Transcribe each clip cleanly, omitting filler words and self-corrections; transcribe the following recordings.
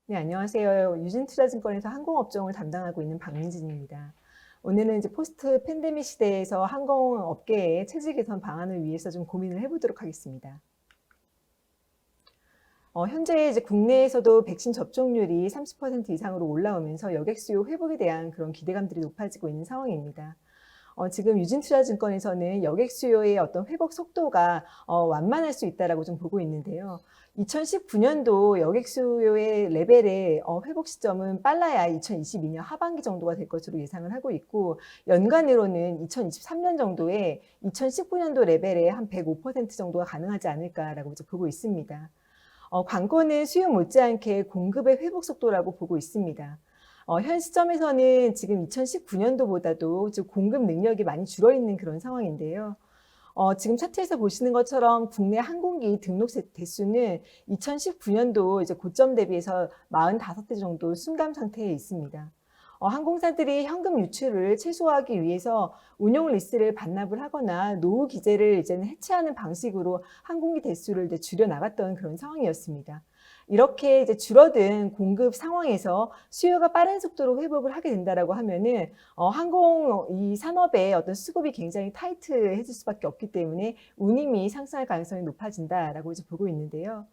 네, 안녕하세요. 유진투자증권에서 항공업종을 담당하고 있는 박민진입니다. 오늘은 이제 포스트 팬데믹 시대에서 항공업계의 체질 개선 방안을 위해서 좀 고민을 해보도록 하겠습니다. 현재 이제 국내에서도 백신 접종률이 30% 이상으로 올라오면서 여객 수요 회복에 대한 그런 기대감들이 높아지고 있는 상황입니다. 지금 유진투자증권에서는 여객 수요의 어떤 회복 속도가 완만할 수 있다라고 좀 보고 있는데요. 2019년도 여객 수요의 레벨의 회복 시점은 빨라야 2022년 하반기 정도가 될 것으로 예상을 하고 있고, 연간으로는 2023년 정도에 2019년도 레벨의 한 105% 정도가 가능하지 않을까라고 이제 보고 있습니다. 관건은 수요 못지않게 공급의 회복 속도라고 보고 있습니다. 현 시점에서는 지금 2019년도보다도 공급 능력이 많이 줄어있는 그런 상황인데요. 지금 차트에서 보시는 것처럼 국내 항공기 등록 대수는 2019년도 이제 고점 대비해서 45대 정도 순감 상태에 있습니다. 항공사들이 현금 유출을 최소화하기 위해서 운용 리스를 반납을 하거나 노후 기재를 이제는 해체하는 방식으로 항공기 대수를 이제 줄여 나갔던 그런 상황이었습니다. 이렇게 이제 줄어든 공급 상황에서 수요가 빠른 속도로 회복을 하게 된다라고 하면은 항공 이 산업의 어떤 수급이 굉장히 타이트해질 수밖에 없기 때문에 운임이 상승할 가능성이 높아진다라고 이제 보고 있는데요.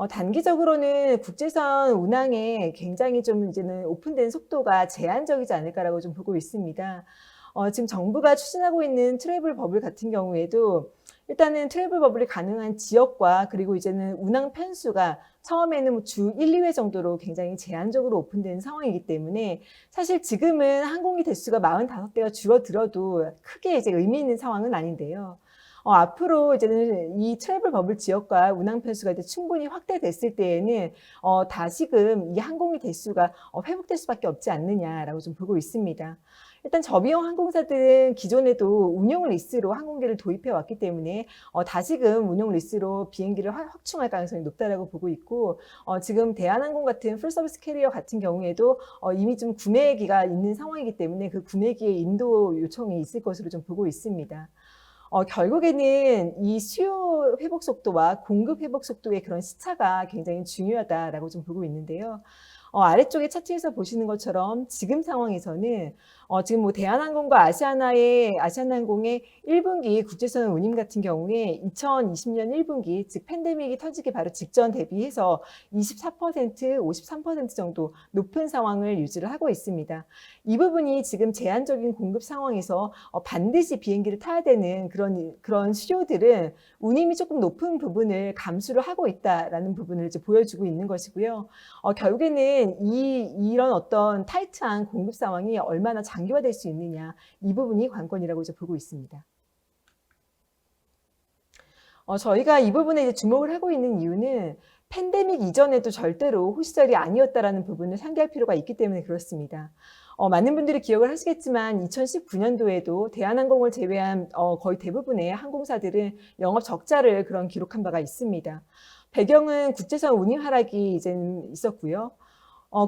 단기적으로는 국제선 운항에 굉장히 좀 이제는 오픈된 속도가 제한적이지 않을까라고 좀 보고 있습니다. 지금 정부가 추진하고 있는 트래블 버블 같은 경우에도 일단은 트래블 버블이 가능한 지역과 그리고 이제는 운항 편수가 처음에는 뭐주 1, 2회 정도로 굉장히 제한적으로 오픈된 상황이기 때문에 사실 지금은 항공기 대수가 45대가 줄어들어도 크게 이제 의미 있는 상황은 아닌데요. 앞으로 이제는 이 트래블 버블 지역과 운항 편수가 이제 충분히 확대됐을 때에는 다시금 이 항공기 대수가 회복될 수밖에 없지 않느냐라고 좀 보고 있습니다. 일단 저비용 항공사들은 기존에도 운용 리스로 항공기를 도입해 왔기 때문에 다시금 운용 리스로 비행기를 확충할 가능성이 높다라고 보고 있고, 지금 대한항공 같은 풀서비스 캐리어 같은 경우에도 이미 좀 구매기가 있는 상황이기 때문에 그 구매기의 인도 요청이 있을 것으로 좀 보고 있습니다. 결국에는 이 수요 회복 속도와 공급 회복 속도의 그런 시차가 굉장히 중요하다라고 좀 보고 있는데요. 아래쪽에 차트에서 보시는 것처럼 지금 상황에서는 지금 뭐 대한항공과 아시아나항공의 1분기 국제선 운임 같은 경우에 2020년 1분기, 즉 팬데믹이 터지기 바로 직전 대비해서 24%, 53% 정도 높은 상황을 유지를 하고 있습니다. 이 부분이 지금 제한적인 공급 상황에서 반드시 비행기를 타야 되는 그런 수요들은 운임이 조금 높은 부분을 감수를 하고 있다라는 부분을 이제 보여주고 있는 것이고요. 결국에는 이런 어떤 타이트한 공급 상황이 얼마나 장기화될 수 있느냐, 이 부분이 관건이라고 이제 보고 있습니다. 저희가 이 부분에 이제 주목을 하고 있는 이유는 팬데믹 이전에도 절대로 호시절이 아니었다라는 부분을 상기할 필요가 있기 때문에 그렇습니다. 많은 분들이 기억을 하시겠지만 2019년도에도 대한항공을 제외한 거의 대부분의 항공사들은 영업 적자를 그런 기록한 바가 있습니다. 배경은 국제선 운임 하락이 이제 있었고요.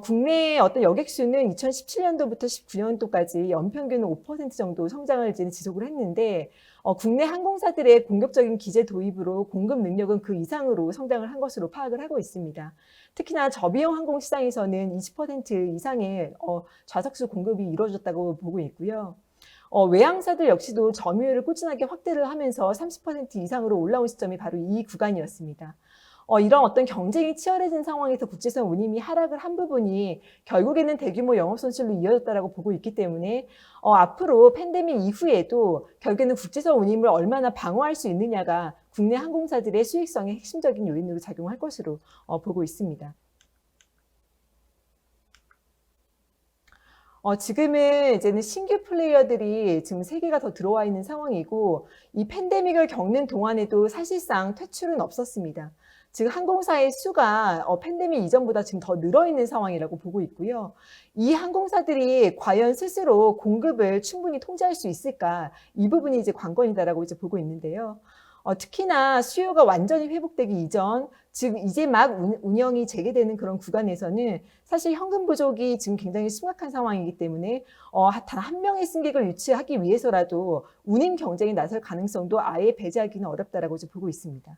국내의 어떤 여객 수는 2017년도부터 19년도까지 연평균 5% 정도 성장을 이제 지속을 했는데, 국내 항공사들의 공격적인 기재 도입으로 공급 능력은 그 이상으로 성장을 한 것으로 파악을 하고 있습니다. 특히나 저비용 항공 시장에서는 20% 이상의 좌석수 공급이 이루어졌다고 보고 있고요. 외항사들 역시도 점유율을 꾸준하게 확대를 하면서 30% 이상으로 올라온 시점이 바로 이 구간이었습니다. 이런 어떤 경쟁이 치열해진 상황에서 국제선 운임이 하락을 한 부분이 결국에는 대규모 영업 손실로 이어졌다라고 보고 있기 때문에 앞으로 팬데믹 이후에도 결국에는 국제선 운임을 얼마나 방어할 수 있느냐가 국내 항공사들의 수익성의 핵심적인 요인으로 작용할 것으로 보고 있습니다. 지금은 이제는 신규 플레이어들이 지금 세계가 더 들어와 있는 상황이고, 이 팬데믹을 겪는 동안에도 사실상 퇴출은 없었습니다. 지금 항공사의 수가 팬데믹 이전보다 지금 더 늘어 있는 상황이라고 보고 있고요. 이 항공사들이 과연 스스로 공급을 충분히 통제할 수 있을까? 이 부분이 이제 관건이다라고 이제 보고 있는데요. 특히나 수요가 완전히 회복되기 이전, 즉 이제 막 운영이 재개되는 그런 구간에서는 사실 현금 부족이 지금 굉장히 심각한 상황이기 때문에 단 한 명의 승객을 유치하기 위해서라도 운임 경쟁에 나설 가능성도 아예 배제하기는 어렵다라고 이제 보고 있습니다.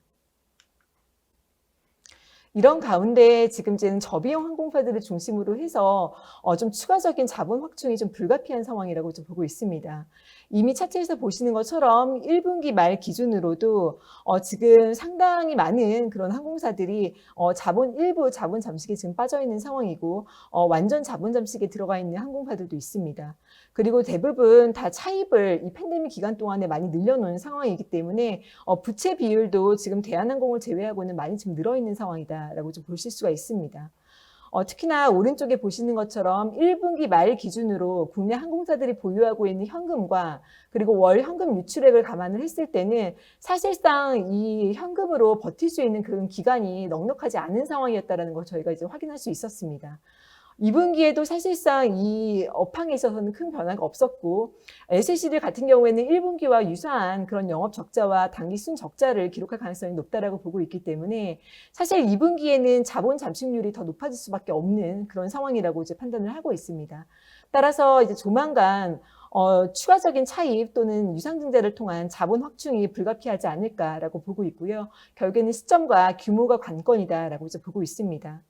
이런 가운데 지금 이제는 저비용 항공사들을 중심으로 해서 좀 추가적인 자본 확충이 좀 불가피한 상황이라고 좀 보고 있습니다. 이미 차트에서 보시는 것처럼 1분기 말 기준으로도 지금 상당히 많은 그런 항공사들이 일부 자본 잠식에 지금 빠져 있는 상황이고 완전 자본 잠식에 들어가 있는 항공사들도 있습니다. 그리고 대부분 다 차입을 이 팬데믹 기간 동안에 많이 늘려놓은 상황이기 때문에 부채 비율도 지금 대한항공을 제외하고는 많이 좀 늘어 있는 상황이다라고 좀 보실 수가 있습니다. 특히나 오른쪽에 보시는 것처럼 1분기 말 기준으로 국내 항공사들이 보유하고 있는 현금과 그리고 월 현금 유출액을 감안을 했을 때는 사실상 이 현금으로 버틸 수 있는 그런 기간이 넉넉하지 않은 상황이었다는 걸 저희가 이제 확인할 수 있었습니다. 2분기에도 사실상 이 업황에 있어서는 큰 변화가 없었고 LCC들 같은 경우에는 1분기와 유사한 그런 영업 적자와 당기 순적자를 기록할 가능성이 높다라고 보고 있기 때문에 사실 2분기에는 자본 잠식률이 더 높아질 수밖에 없는 그런 상황이라고 이제 판단을 하고 있습니다. 따라서 이제 조만간 추가적인 차입 또는 유상증자를 통한 자본 확충이 불가피하지 않을까라고 보고 있고요. 결국에는 시점과 규모가 관건이다라고 이제 보고 있습니다.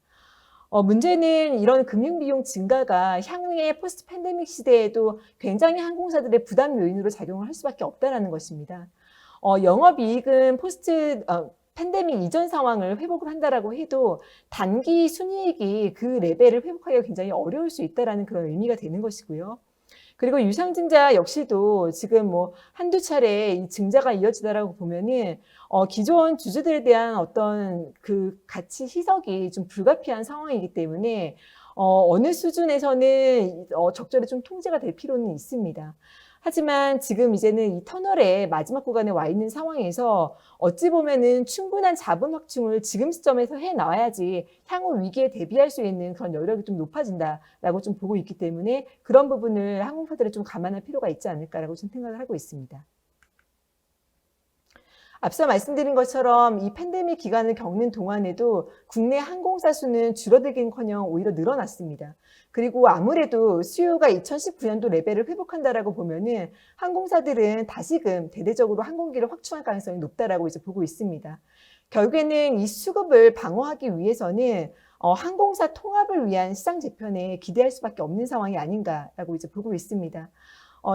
문제는 이런 금융비용 증가가 향후의 포스트 팬데믹 시대에도 굉장히 항공사들의 부담 요인으로 작용을 할 수밖에 없다는 것입니다. 영업이익은 팬데믹 이전 상황을 회복을 한다라고 해도 단기 순이익이 그 레벨을 회복하기가 굉장히 어려울 수 있다는 그런 의미가 되는 것이고요. 그리고 유상증자 역시도 지금 뭐 한두 차례 이 증자가 이어지다라고 보면은 기존 주주들에 대한 어떤 그 가치 희석이 좀 불가피한 상황이기 때문에 어느 수준에서는 적절히 좀 통제가 될 필요는 있습니다. 하지만 지금 이제는 이 터널의 마지막 구간에 와 있는 상황에서 어찌 보면은 충분한 자본 확충을 지금 시점에서 해 나와야지 향후 위기에 대비할 수 있는 그런 여력이 좀 높아진다라고 좀 보고 있기 때문에 그런 부분을 항공사들이 좀 감안할 필요가 있지 않을까라고 좀 생각을 하고 있습니다. 앞서 말씀드린 것처럼 이 팬데믹 기간을 겪는 동안에도 국내 항공사 수는 줄어들긴커녕 오히려 늘어났습니다. 그리고 아무래도 수요가 2019년도 레벨을 회복한다라고 보면은 항공사들은 다시금 대대적으로 항공기를 확충할 가능성이 높다라고 이제 보고 있습니다. 결국에는 이 수급을 방어하기 위해서는 항공사 통합을 위한 시장 재편에 기대할 수밖에 없는 상황이 아닌가라고 이제 보고 있습니다.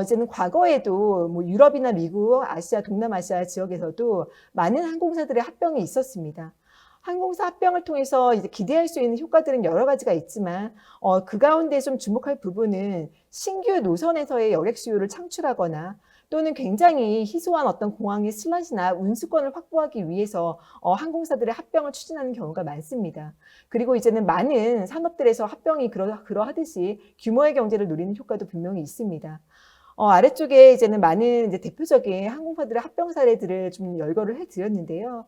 이제는 과거에도 뭐 유럽이나 미국, 아시아, 동남아시아 지역에서도 많은 항공사들의 합병이 있었습니다. 항공사 합병을 통해서 이제 기대할 수 있는 효과들은 여러 가지가 있지만 그 가운데 좀 주목할 부분은 신규 노선에서의 여객 수요를 창출하거나 또는 굉장히 희소한 어떤 공항의 슬롯이나 운수권을 확보하기 위해서 항공사들의 합병을 추진하는 경우가 많습니다. 그리고 이제는 많은 산업들에서 합병이 그러하듯이 규모의 경제를 누리는 효과도 분명히 있습니다. 아래쪽에 이제는 많은 이제 대표적인 항공사들의 합병 사례들을 좀 열거를 해드렸는데요.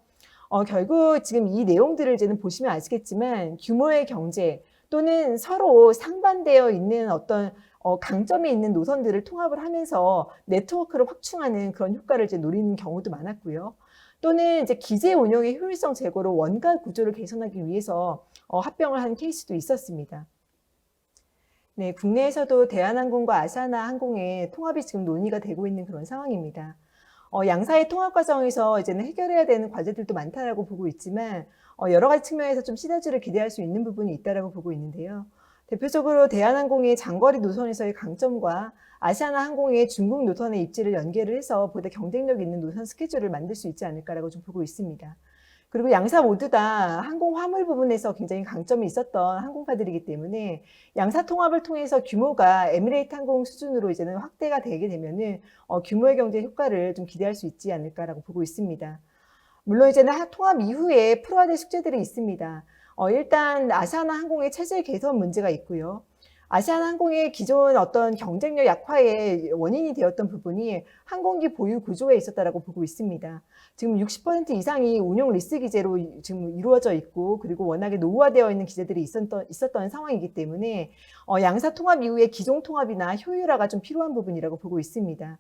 결국 지금 이 내용들을 이제는 보시면 아시겠지만 규모의 경제 또는 서로 상반되어 있는 어떤 강점이 있는 노선들을 통합을 하면서 네트워크를 확충하는 그런 효과를 이제 노리는 경우도 많았고요. 또는 이제 기재 운영의 효율성 제고로 원가 구조를 개선하기 위해서 합병을 한 케이스도 있었습니다. 네, 국내에서도 대한항공과 아시아나항공의 통합이 지금 논의가 되고 있는 그런 상황입니다. 양사의 통합 과정에서 이제는 해결해야 되는 과제들도 많다라고 보고 있지만 여러 가지 측면에서 좀 시너지를 기대할 수 있는 부분이 있다라고 보고 있는데요. 대표적으로 대한항공의 장거리 노선에서의 강점과 아시아나항공의 중국 노선의 입지를 연계를 해서 보다 경쟁력 있는 노선 스케줄을 만들 수 있지 않을까라고 좀 보고 있습니다. 그리고 양사 모두 다 항공 화물 부분에서 굉장히 강점이 있었던 항공사들이기 때문에 양사 통합을 통해서 규모가 에미레이트 항공 수준으로 이제는 확대가 되게 되면은 규모의 경제 효과를 좀 기대할 수 있지 않을까라고 보고 있습니다. 물론 이제는 통합 이후에 풀어야 될 숙제들이 있습니다. 일단 아시아나항공의 체질 개선 문제가 있고요. 아시아나항공의 기존 어떤 경쟁력 약화의 원인이 되었던 부분이 항공기 보유 구조에 있었다라고 보고 있습니다. 지금 60% 이상이 운용 리스 기제로 지금 이루어져 있고 그리고 워낙에 노후화되어 있는 기제들이 있었던 상황이기 때문에 양사 통합 이후에 기종 통합이나 효율화가 좀 필요한 부분이라고 보고 있습니다.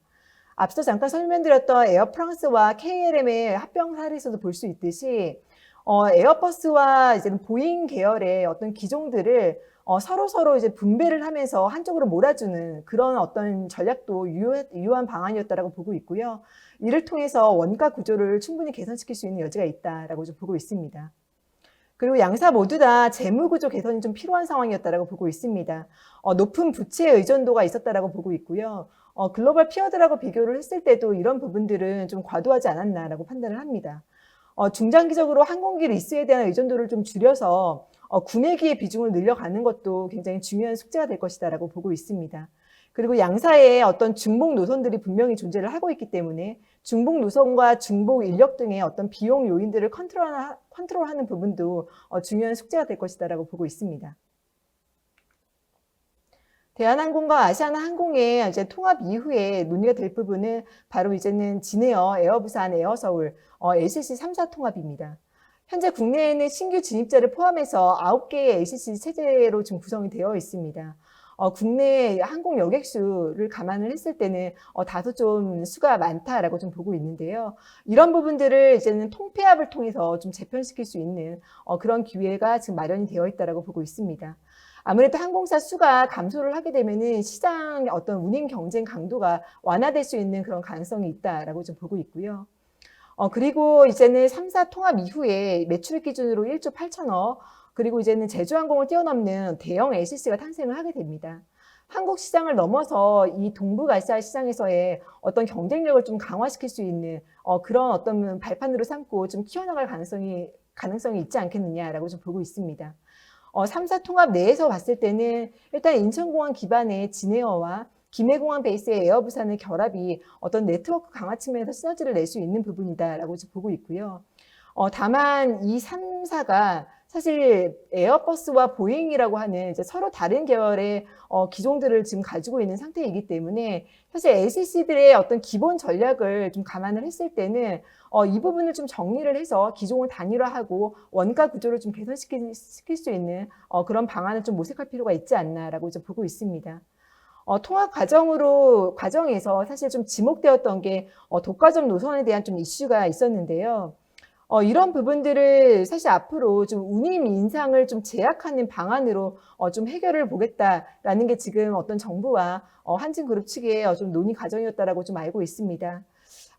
앞서 잠깐 설명드렸던 에어프랑스와 KLM의 합병 사례에서도 볼 수 있듯이 에어버스와 이제는 보잉 계열의 어떤 기종들을 서로 이제 분배를 하면서 한쪽으로 몰아주는 그런 어떤 전략도 유효한 방안이었다라고 보고 있고요. 이를 통해서 원가 구조를 충분히 개선시킬 수 있는 여지가 있다라고 좀 보고 있습니다. 그리고 양사 모두 다 재무 구조 개선이 좀 필요한 상황이었다라고 보고 있습니다. 높은 부채 의존도가 있었다라고 보고 있고요. 글로벌 피어들하고 비교를 했을 때도 이런 부분들은 좀 과도하지 않았나라고 판단을 합니다. 중장기적으로 항공기 리스에 대한 의존도를 좀 줄여서 구매기의 비중을 늘려가는 것도 굉장히 중요한 숙제가 될 것이다라고 보고 있습니다. 그리고 양사의 어떤 중복 노선들이 분명히 존재를 하고 있기 때문에 중복 노선과 중복 인력 등의 어떤 비용 요인들을 컨트롤하는 부분도 중요한 숙제가 될 것이다라고 보고 있습니다. 대한항공과 아시아나항공의 이제 통합 이후에 논의가 될 부분은 바로 이제는 진에어, 에어부산, 에어서울, LCC 3사 통합입니다. 현재 국내에는 신규 진입자를 포함해서 9개의 LCC 체제로 지금 구성이 되어 있습니다. 국내 항공 여객수를 감안을 했을 때는 다소 좀 수가 많다라고 좀 보고 있는데요. 이런 부분들을 이제는 통폐합을 통해서 좀 재편시킬 수 있는 그런 기회가 지금 마련이 되어 있다라고 보고 있습니다. 아무래도 항공사 수가 감소를 하게 되면은 시장의 어떤 운임 경쟁 강도가 완화될 수 있는 그런 가능성이 있다라고 좀 보고 있고요. 그리고 이제는 3사 통합 이후에 매출 기준으로 1조 8천억, 그리고 이제는 제주항공을 뛰어넘는 대형 LCC가 탄생을 하게 됩니다. 한국 시장을 넘어서 이 동북아시아 시장에서의 어떤 경쟁력을 좀 강화시킬 수 있는 그런 어떤 발판으로 삼고 좀 키워나갈 가능성이 있지 않겠느냐라고 좀 보고 있습니다. 3사 통합 내에서 봤을 때는 일단 인천공항 기반의 진에어와 김해공항 베이스의 에어부산의 결합이 어떤 네트워크 강화 측면에서 시너지를 낼 수 있는 부분이다라고 보고 있고요. 다만 이 3사가 사실 에어버스와 보잉이라고 하는 이제 서로 다른 계열의 기종들을 지금 가지고 있는 상태이기 때문에 사실 LCC들의 어떤 기본 전략을 좀 감안을 했을 때는 이 부분을 좀 정리를 해서 기종을 단일화하고 원가 구조를 좀 개선시킬 수 있는 그런 방안을 좀 모색할 필요가 있지 않나라고 좀 보고 있습니다. 통합 과정에서 사실 좀 지목되었던 게 독과점 노선에 대한 좀 이슈가 있었는데요. 이런 부분들을 사실 앞으로 좀 운임 인상을 좀 제약하는 방안으로 좀 해결을 보겠다라는 게 지금 어떤 정부와 한진그룹 측의 좀 논의 과정이었다라고 좀 알고 있습니다.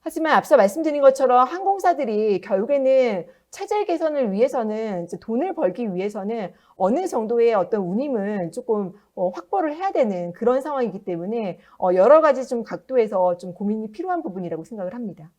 하지만 앞서 말씀드린 것처럼 항공사들이 결국에는 체질 개선을 위해서는 이제 돈을 벌기 위해서는 어느 정도의 어떤 운임은 조금 확보를 해야 되는 그런 상황이기 때문에 여러 가지 좀 각도에서 좀 고민이 필요한 부분이라고 생각을 합니다.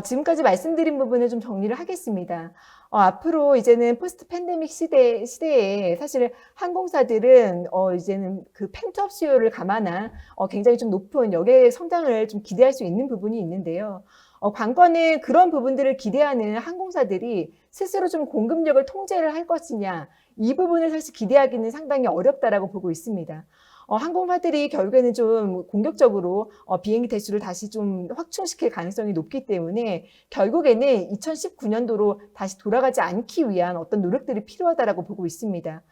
지금까지 말씀드린 부분을 좀 정리를 하겠습니다. 앞으로 이제는 포스트 팬데믹 시대에 사실 항공사들은 이제는 그 펜트업 수요를 감안한 굉장히 좀 높은 여객 성장을 좀 기대할 수 있는 부분이 있는데요. 관건은 그런 부분들을 기대하는 항공사들이 스스로 좀 공급력을 통제를 할 것이냐, 이 부분을 사실 기대하기는 상당히 어렵다라고 보고 있습니다. 항공사들이 결국에는 좀 공격적으로 비행기 대수를 다시 좀 확충시킬 가능성이 높기 때문에 결국에는 2019년도로 다시 돌아가지 않기 위한 어떤 노력들이 필요하다라고 보고 있습니다.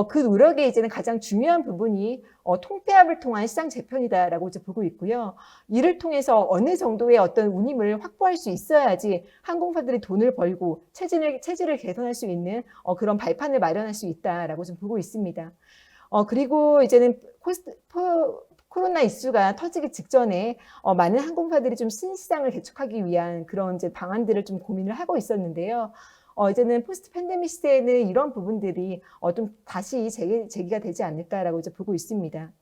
그 노력의 이제는 가장 중요한 부분이 통폐합을 통한 시장 재편이다라고 이제 보고 있고요. 이를 통해서 어느 정도의 어떤 운임을 확보할 수 있어야지 항공사들이 돈을 벌고 체질을 개선할 수 있는 그런 발판을 마련할 수 있다라고 좀 보고 있습니다. 그리고 이제는 코로나 이슈가 터지기 직전에 많은 항공사들이 좀 신시장을 개척하기 위한 그런 이제 방안들을 좀 고민을 하고 있었는데요. 이제는 포스트 팬데믹 시대에는 이런 부분들이 좀 다시 제기가 되지 않을까라고 이제 보고 있습니다.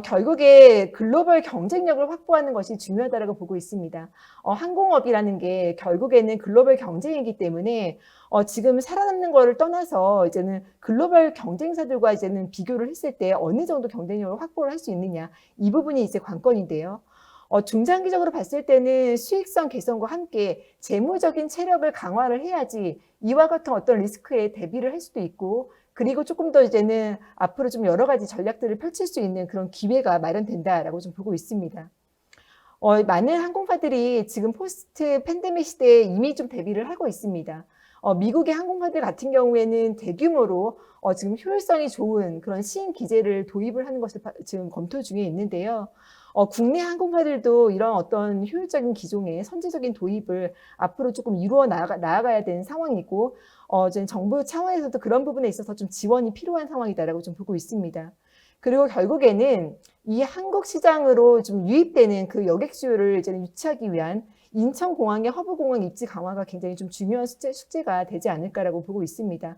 결국에 글로벌 경쟁력을 확보하는 것이 중요하다고 보고 있습니다. 항공업이라는 게 결국에는 글로벌 경쟁이기 때문에 지금 살아남는 거를 떠나서 이제는 글로벌 경쟁사들과 이제는 비교를 했을 때 어느 정도 경쟁력을 확보를 할 수 있느냐, 이 부분이 이제 관건인데요. 중장기적으로 봤을 때는 수익성 개선과 함께 재무적인 체력을 강화를 해야지 이와 같은 어떤 리스크에 대비를 할 수도 있고, 그리고 조금 더 이제는 앞으로 좀 여러 가지 전략들을 펼칠 수 있는 그런 기회가 마련된다라고 좀 보고 있습니다. 많은 항공사들이 지금 포스트 팬데믹 시대에 이미 좀 대비를 하고 있습니다. 미국의 항공사들 같은 경우에는 대규모로 지금 효율성이 좋은 그런 시인 기제를 도입을 하는 것을 지금 검토 중에 있는데요. 국내 항공사들도 이런 어떤 효율적인 기종의 선제적인 도입을 앞으로 조금 이루어 나아가야 되는 상황이고, 정부 차원에서도 그런 부분에 있어서 좀 지원이 필요한 상황이다라고 좀 보고 있습니다. 그리고 결국에는 이 한국 시장으로 좀 유입되는 그 여객 수요를 이제 유치하기 위한 인천공항의 허브공항 입지 강화가 굉장히 좀 중요한 숙제가 되지 않을까라고 보고 있습니다.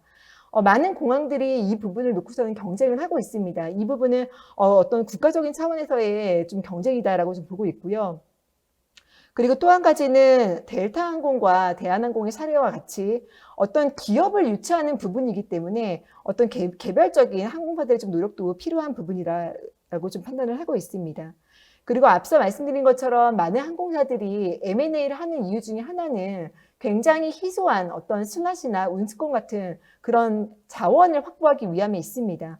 많은 공항들이 이 부분을 놓고서는 경쟁을 하고 있습니다. 이 부분은 어떤 국가적인 차원에서의 좀 경쟁이다라고 좀 보고 있고요. 그리고 또 한 가지는 델타항공과 대한항공의 사례와 같이 어떤 기업을 유치하는 부분이기 때문에 어떤 개별적인 항공사들의 좀 노력도 필요한 부분이라고 좀 판단을 하고 있습니다. 그리고 앞서 말씀드린 것처럼 많은 항공사들이 M&A를 하는 이유 중에 하나는 굉장히 희소한 어떤 슬롯이나 운수권 같은 그런 자원을 확보하기 위함에 있습니다.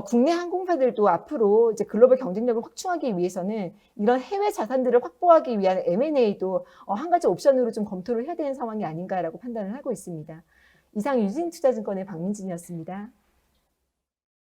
국내 항공사들도 앞으로 이제 글로벌 경쟁력을 확충하기 위해서는 이런 해외 자산들을 확보하기 위한 M&A도 한 가지 옵션으로 좀 검토를 해야 되는 상황이 아닌가라고 판단을 하고 있습니다. 이상 유진투자증권의 박민진이었습니다.